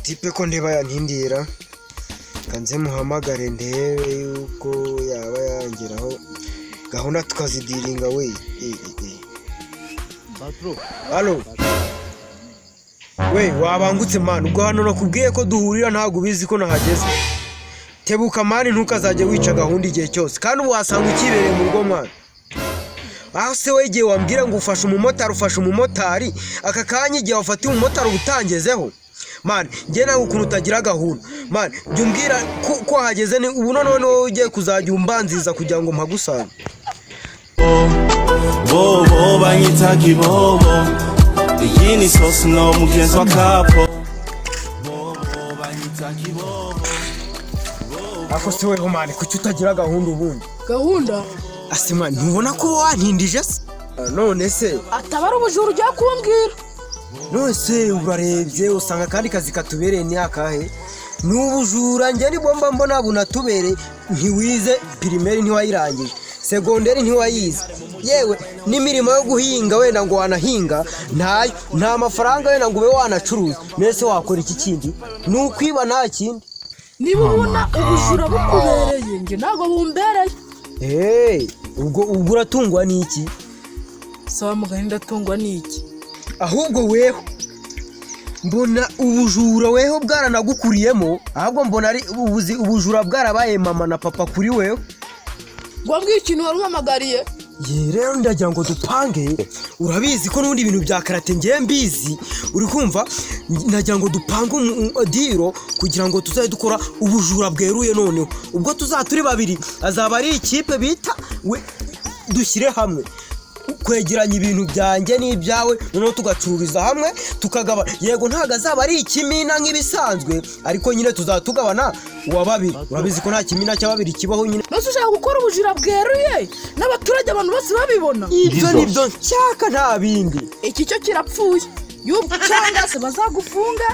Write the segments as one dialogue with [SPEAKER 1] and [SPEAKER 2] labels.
[SPEAKER 1] tipe ko ndeba yantindira kanze muhamagare ndebe yuko yaba yangeraho gahunda tukazidiringa we. Halo we wabangutse man, ubwo hano nakubwiye ko duhurira ntago ubizi ko nahageze. Tebuka mani ntukazaje wica gahunda igihe cyose kandi ubu wasanga ukibereye mu rugo mwana. Aho se wegeye wambwira ngo ufashe umumotari aka kanya igihe wafatiye umumotari ubutangezeho man, nge nawe ukuntu utagira gahunda man, jya umbwira ko hageze ni ubu none wowe ugiye kuzajya umbanziza kugira ngo mpagusanga.
[SPEAKER 2] Bobo banyitaki bobo iyi ni sosi no mugenzi wa kapo. Bobo banyitaki bobo.
[SPEAKER 1] Ako se weho man, kuki utagira gahunda ubundi?
[SPEAKER 3] Gahunda?
[SPEAKER 1] Ase man, ntubona ko wantindije se? None se
[SPEAKER 3] atabara ubujuru ujya kumbwira.
[SPEAKER 1] None se urarebye usanga kandi kazi katubereye ni akahe? N'ubujura nge ni bomba mbona bunatubere. Ntiwize primaire ntiwayirangije, secondaire ntiwayize, yewe n'imirimo yo guhinga wenda ngo wanahinga nta mafaranga wenda ngo ube wanacuruza. Nese wakora iki kindi? N'ukwiba nta kindi.
[SPEAKER 3] Niba ubona ubujura bukubereye nge ntago bumbereye.
[SPEAKER 1] Ubwo uratungwa n'iki?
[SPEAKER 3] Sawa mugani ndatungwa n'iki?
[SPEAKER 1] Ahubwo weho mbona ubujura weho bwaranagukuriyemo, ahubwo mbona ari ubujura bwarabaye mama na papa kuri weho.
[SPEAKER 3] Gwambwiye ikintu warumamagariye?
[SPEAKER 1] Rero ndagira ngo dupange, urabizi ko n'undi ibintu bya karate ngiye mbizi, uri kumva? Ndagira ngo dupange diro kugira ngo tuzaye dukora ubujura bweruye noneho. Ubwo tuzaturi babiri azaba ari ikipe bita we dushyire hamwe kwegeranya ibintu byanjye n'ibyawe noneho tugacururiza hamwe tukagaba. Yego ntago azaba ari ikimina nk'ibisanzwe, ariko nyine tuzatugabana uwa babiri. Urabizi ko nta kimina cya babiri kibaho nyine.
[SPEAKER 3] Nose ushaka gukora ubujura bweruye n'abaturage abantu bose babibona?
[SPEAKER 1] Ibyo nibyo nshaka nta bindi.
[SPEAKER 3] Iki cyo kirapfuye cyangwa se bazagufunga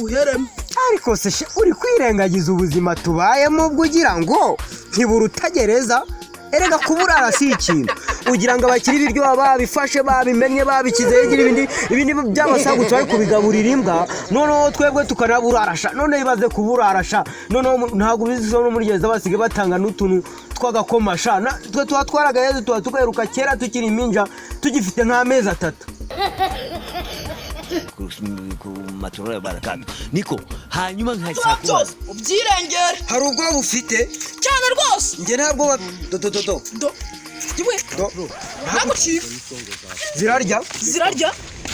[SPEAKER 3] uheremo.
[SPEAKER 1] Ariko se uri kwirengagiza ubuzima tubayemo ubwo ugira ngo ntibura utagereza. Erega kuburara si ikintu, ugira ngo abakiri ibiryo babifashe babimenye babikize ibindi by'amasagutse bari kubigaburira imbwa, noneho twebwe tukanaburarasha. None ibaze kuburarasha, noneho ntago bizi no muri gereza basige batanga n'utuntu twagakomasha. Twe twatwaraga yezu tugaheruka kera tukiri iminja tugifite nk'amezi 3.
[SPEAKER 4] ku matoro ya Barakame niko hanyuma nkashaka
[SPEAKER 3] ubyirengere.
[SPEAKER 1] Hari ubwo bufite
[SPEAKER 3] cyane rwose
[SPEAKER 1] nge ntabwo
[SPEAKER 3] Iwe zirarya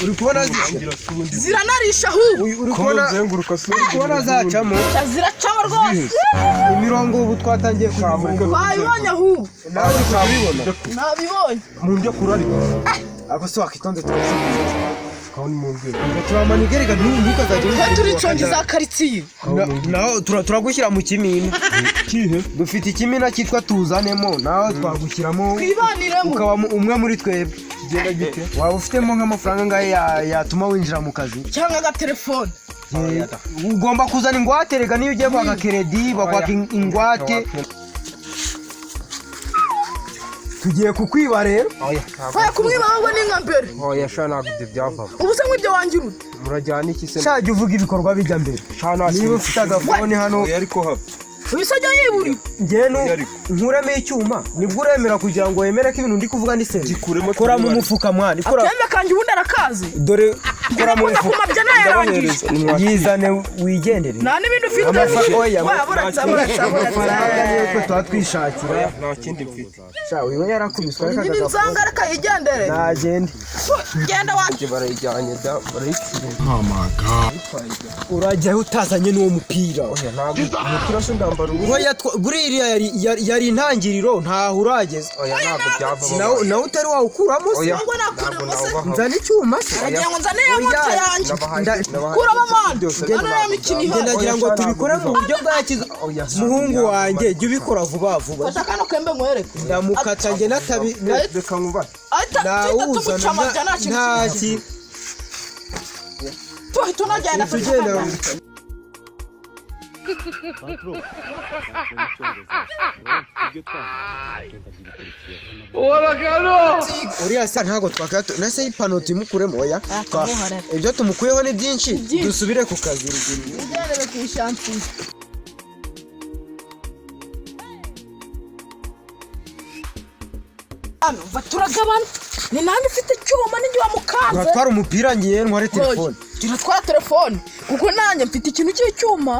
[SPEAKER 1] uri kubona
[SPEAKER 3] ziranarisha ahubwo
[SPEAKER 1] uri kubona zacamo
[SPEAKER 3] ziracamo rwose.
[SPEAKER 1] Imirongo ubu twatangiye kuyivuga
[SPEAKER 3] bayibonye ahubwo
[SPEAKER 1] nawe uri kubibona.
[SPEAKER 3] Nabibonye
[SPEAKER 1] mu byo kurari ako se wakitonze twese kawuni mu bwe turamanigerega ntukazajye
[SPEAKER 3] turiconge za karitsiye.
[SPEAKER 1] naho turagushyira mu kimina kihe. Dufite ikimina cyitwa tuzanemo, naho twagushyiramo ukaba umwe muri twebwe. Genda gite waba ufitemo nk'amafaranga ngahe yatuma winjira mu kazi
[SPEAKER 3] cyangwa agatelefone?
[SPEAKER 1] Ugomba kuzana ingwate, rega niyo ugiye kwaka kredi bakwaka ingwate. Tugiye kukwiba rero.
[SPEAKER 3] Oya kumwiba ahubwo ni nka mbere.
[SPEAKER 1] Oya sha nagute byava.
[SPEAKER 3] Ubu se nk'ibyo wangiruta
[SPEAKER 1] Murajyana iki se? Shaje uvuga ibikorwa bijya mbere. Niba ufite agafone hano
[SPEAKER 2] ariko haba
[SPEAKER 3] ubisajya yiburi
[SPEAKER 1] ngeno nkuremo icyuma nibwo uremera kugira ngo wemere ko ibintu ndi kuvuga ndi se. Kora mu mufuka mwana, ikora
[SPEAKER 3] akembe kanje ubundi arakaze.
[SPEAKER 1] dore kora mu mufuka yizane wigendere.
[SPEAKER 3] Nta n'ibindi ufite.
[SPEAKER 1] Oya
[SPEAKER 3] waburatsa
[SPEAKER 1] ko twatwishakira
[SPEAKER 2] nta kindi mfite.
[SPEAKER 1] sha wiwe yarakubiswe
[SPEAKER 3] ni nzanga araka yigendere.
[SPEAKER 1] nagende
[SPEAKER 3] genda waje
[SPEAKER 2] barayijyanye da barayikira.
[SPEAKER 1] urajya utazanye n'uwo mupira.
[SPEAKER 2] Ntabwo umupira se ndambara
[SPEAKER 1] buriya yari intangiriro ntaho urageze.
[SPEAKER 2] ntabwo byava
[SPEAKER 1] nawe utari wawukuramo se.
[SPEAKER 3] ngo nakuramo se
[SPEAKER 1] nzana icyuma se.
[SPEAKER 3] agiye ngo nzane ya moto yanjye kuramo mande. Ana mikini ho
[SPEAKER 1] ndagira ngo tubikore mu buryo bwa kiza. Muhungu wanjye jya ubikora vuba vuba.
[SPEAKER 3] fata kano kembe nkwereke.
[SPEAKER 1] Ndamukata nge natabi
[SPEAKER 2] reka nkuba
[SPEAKER 1] nawuzana ntaki
[SPEAKER 3] tunagenda
[SPEAKER 1] tugenda. uriya se ntago twakata nase ipano timukuremo oya ibyo tumukuyeho ni byinshi dusubire ku kazi ruguru
[SPEAKER 3] ugerere ku ishanti ano baturagabana ni nani ufite icyuma n'indi wa mukanze
[SPEAKER 1] uratwara umupira ngiye ntware telefone
[SPEAKER 3] turatwara telefone kuko nanjye mfite ikintu cy'icyuma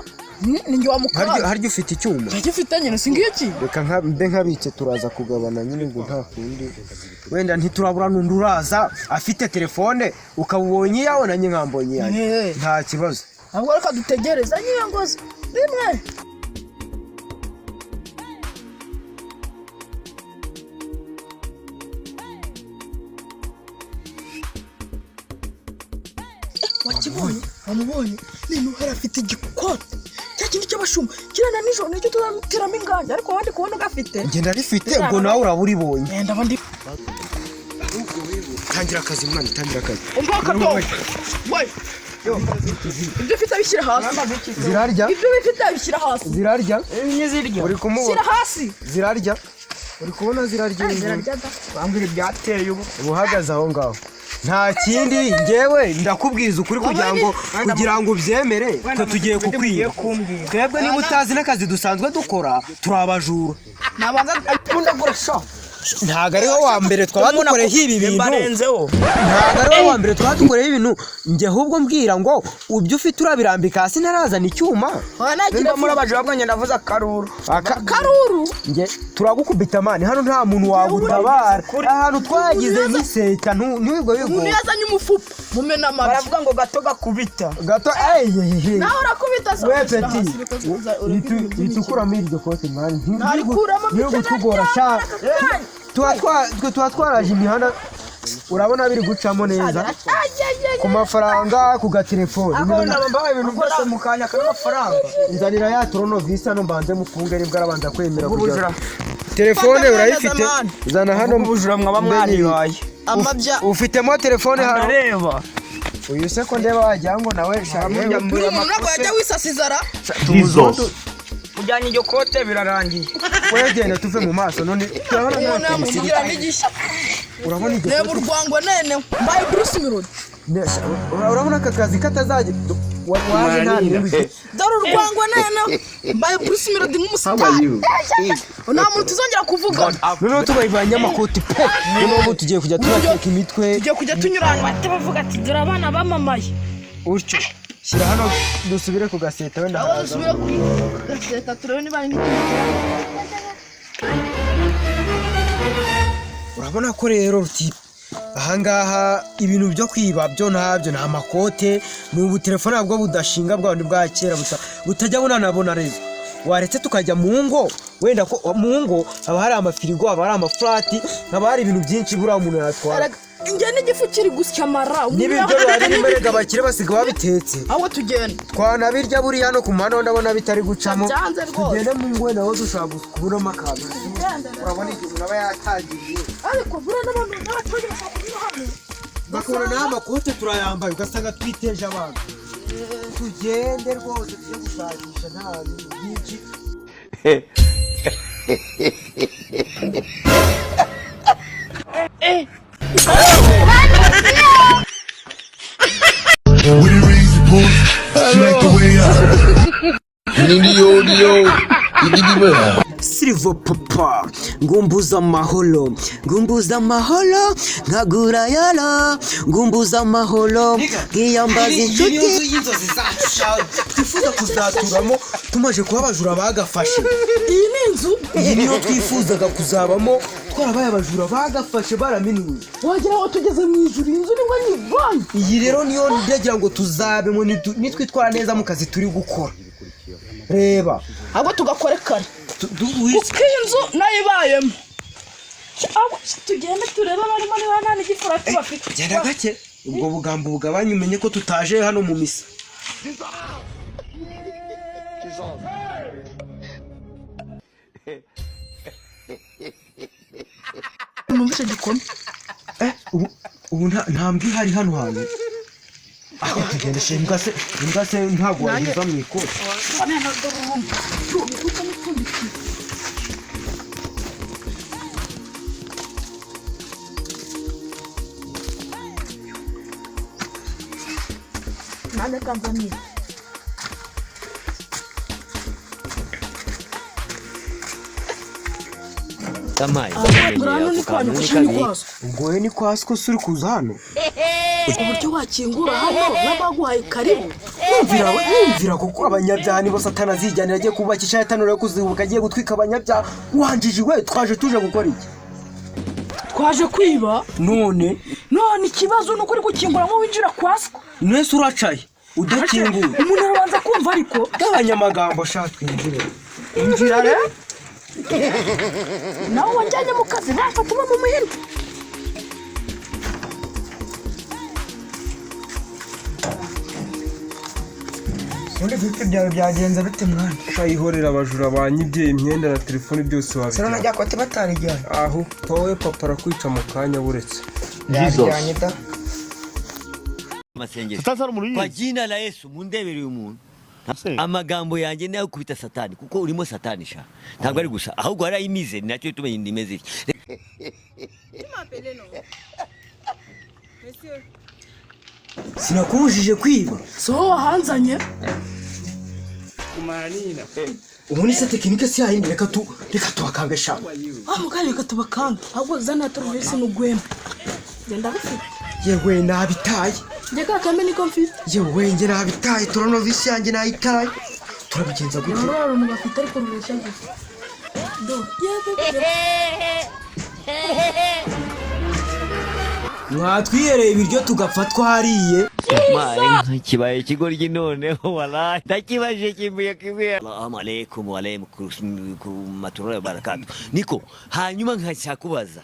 [SPEAKER 3] ninjye wa mukanze
[SPEAKER 1] harya ufite icyuma
[SPEAKER 3] gifite nyine singiye ki
[SPEAKER 1] reka mbe nkabitse turaza kugabana nyine ngo nta kundi wenda ntiturabura n'undi uraza afite telefone ukabubonye yawe nanjye nkambonye yanjye nta kibazo
[SPEAKER 3] ahubwo reka dutegereza nyine ngoze rimwe wakibonye wamubonye nino harafite igikote cya kintu cy'abashumba kirana nijoro nicyo tuzamuteramo inganja ariko wandi kubona ugafite
[SPEAKER 1] ngenda rifite ubwo nawe uraba uribonye
[SPEAKER 3] ngenda bandi
[SPEAKER 1] tangira akazi mwana tangira akazi
[SPEAKER 3] umva kato we ibyo ufite abishyira hasi
[SPEAKER 1] zirarya
[SPEAKER 3] ibyo ufite abishyira hasi
[SPEAKER 1] zirarya
[SPEAKER 3] n'izirya
[SPEAKER 1] uri kumubona
[SPEAKER 3] shyira hasi
[SPEAKER 1] zirarya uri kubona zirarya
[SPEAKER 3] bambwira ibyateye ubu
[SPEAKER 1] uhagaze aho ngaho nta kindi ngewe ndakubwiza ukuri kugira ngo ubyemere ko tugiye kukwiba twebwe niba utazi n'akazi dusanzwe dukora turabajura
[SPEAKER 3] nabanza akundagura sho
[SPEAKER 1] ntago ariho wa mbere twaba dukoreyeho ibi bintu ntago ariho wa mbere twaba dukoreyeho ibintu njye ahubwo mbwira ngo ubyo ufite urabirambika hasi ntarazana icyuma
[SPEAKER 3] nimba muri abajura bwanjye ndavuze akaruru akaruru
[SPEAKER 1] njye turagukubita mani hano nta muntu wagutabara ahantu twagize nk'iseta ntiwigwe wigwe
[SPEAKER 3] umuntu yazanye umufupa mumena amabi
[SPEAKER 5] baravuga ngo gato gakubita
[SPEAKER 1] gato eyehehe
[SPEAKER 3] nawe urakubita se
[SPEAKER 1] we peti bitukuramo iryo kote mani ntibigutugora sha tuba twaraje imihanda urabona biri gucamo neza ku mafaranga ku gatelefone
[SPEAKER 5] mbaye ibintu byose mu kanya k'amafaranga
[SPEAKER 1] nzanira ya torono visa no mbanze mufunge nibwo arabanza kwemera kujya telefone urayifite zana hano
[SPEAKER 5] ubujura mwaba mwaribaye
[SPEAKER 3] amabya
[SPEAKER 1] ufitemo telefone hano
[SPEAKER 5] reba
[SPEAKER 1] uyu se ko ndeba wagira ngo nawe
[SPEAKER 3] umuntu ntabwo yajya wisasizara
[SPEAKER 5] ujyanye iryo kote birarangiye
[SPEAKER 1] wegenda tuve mu maso none
[SPEAKER 3] umuntu yamugira n'igisha
[SPEAKER 1] urabona iryo
[SPEAKER 3] reba urwango nene mbaye Bruce Melody
[SPEAKER 1] urabona aka kazi katazajya waje nta n'imwe
[SPEAKER 3] dore urwango nene mbaye Bruce Melody nk'umusitari nta muntu tuzongera kuvuga
[SPEAKER 1] noneho tubayivanye amakoti pe noneho tugiye kujya turateka imitwe
[SPEAKER 3] tugiye kujya tunyurana bahita bavuga ati dore abana bamamaye
[SPEAKER 1] utyo shyira hano dusubire ku gaseta wenda
[SPEAKER 3] aho dusubire ku gaseta turebe niba ari
[SPEAKER 1] urabona ko rero ruti ahangaha ibintu byo kwiba byo ntabyo nta makote n'ubu telefone nabwo budashinga bwa bundi bwa kera butajya bunanabona rero waretse tukajya mu ngo wenda ko mu ngo haba hari amafirigo haba hari amafurati haba hari ibintu byinshi buriya umuntu yatwara
[SPEAKER 3] njye n'igifu kiri gusya amara
[SPEAKER 1] n'ibiryo bari imbere abakire basiga babitetse
[SPEAKER 3] aho tugenda
[SPEAKER 1] twanabirya buriya no ku muhanda ndabona bitari gucamo tugende mu ngo naho dushobora kubonamo akantu urabona igihe umuntu aba yatangiriye
[SPEAKER 3] ariko buriya n'abantu n'abaturage bashobora hano
[SPEAKER 1] bakabona n'aho amakote turayambaye ugasanga twiteje abantu tugende rwose tujye gushakisha nta bintu byinshi Silver papa ngumbuza amahoro nkagura yara ngumbuza amahoro nkiyambaza inshuti y'inzozi zacu twifuza kuzaturamo tumaje kuba abajura bagafashe
[SPEAKER 3] iyi ni inzu
[SPEAKER 1] iyi niyo twifuzaga kuzabamo twarabaye abajura bagafashe baraminuye
[SPEAKER 3] wagira ngo tugeze mu ijuru inzu nibwo nyivanye
[SPEAKER 1] iyi rero niyo ndagira ngo tuzabemo nitwitwara neza mu kazi turi gukora reba
[SPEAKER 3] ahubwo tugakore kare kuko iyi nzu nayo ibayemo tugende turebe barimo niba nta n'igifura tubafite
[SPEAKER 1] genda gake ubwo bugambo bugabanye umenye ko tutaje hano mu misa
[SPEAKER 3] numvise gikome
[SPEAKER 1] ubu nta mbwa ihari hano hantu aho tugendesha imbwa se ntabwo wayiva mu ikoti.
[SPEAKER 3] Nane Tanzania.
[SPEAKER 4] Tamaye.
[SPEAKER 3] Burano ni kwanya kushini kwaso.
[SPEAKER 1] Ngoye ni kwasi ko suri kuza hano.
[SPEAKER 3] Uburyo wakingura hano n'abaguhaye karibu.
[SPEAKER 1] Yumvira kuko abanyabyaha nibo Satani azijyanira agiye kubakisha Satani yo kuzibuka agiye gutwika abanyabyaha. Wanjije we twaje tuje gukora iki?
[SPEAKER 3] Twaje kwiba.
[SPEAKER 1] None
[SPEAKER 3] Ikibazo nuko uri gukinguramo winjira kwaswa.
[SPEAKER 1] mwese uracaye udakinguye.
[SPEAKER 3] Umuntu arabanza kumva ariko
[SPEAKER 1] Abanyamagambo shatwe injire. Injira re?
[SPEAKER 3] nawe wajyanye mu kazi bafata mu muhirwe.
[SPEAKER 5] Undi bite byawe byagenze bite mwana?
[SPEAKER 1] Shayihorera abajura banyibye imyenda na telefone byose
[SPEAKER 5] Sero
[SPEAKER 1] wabijyana.
[SPEAKER 5] najya kote batarijyanye.
[SPEAKER 1] Aho wowe papa arakwica mu kanya buretse.
[SPEAKER 5] Yajyanye da.
[SPEAKER 4] Masengesho.
[SPEAKER 6] Sasa muri
[SPEAKER 4] Kwa jina la Yesu mundebere uyu muntu. Amagambo yanjye nayo kubita Satani kuko urimo Satani sha. Ntabwo ari gusa ahubwo ari imize nacyo tumenye ndimeze iki.
[SPEAKER 1] Sinakubujije kwiba.
[SPEAKER 3] So wahanzanye.
[SPEAKER 1] Ubu ni se tekinike si yahindi reka tubakange sha.
[SPEAKER 3] Mugari katubakanga. Ahubwo zana turuvisi n'ugwembe. Genda bifite.
[SPEAKER 1] Yewe nabitaye.
[SPEAKER 3] Njye kameni ko mfite.
[SPEAKER 1] Yewe nge nabitaye turanovisi yanjye nayitaye. Turabigenza gute?
[SPEAKER 3] Rero mugafite ariko rubeshya gusa. Do.
[SPEAKER 1] Mwatwiyereye ibiryo tugapfa twariye.
[SPEAKER 4] Maye kibaye ikigoryi noneho wala ndakibaje kimbuye kimbuye. Assalamu alaikum wa alaikum kumaturo ya barakatu. Niko hanyuma nkashaka kubaza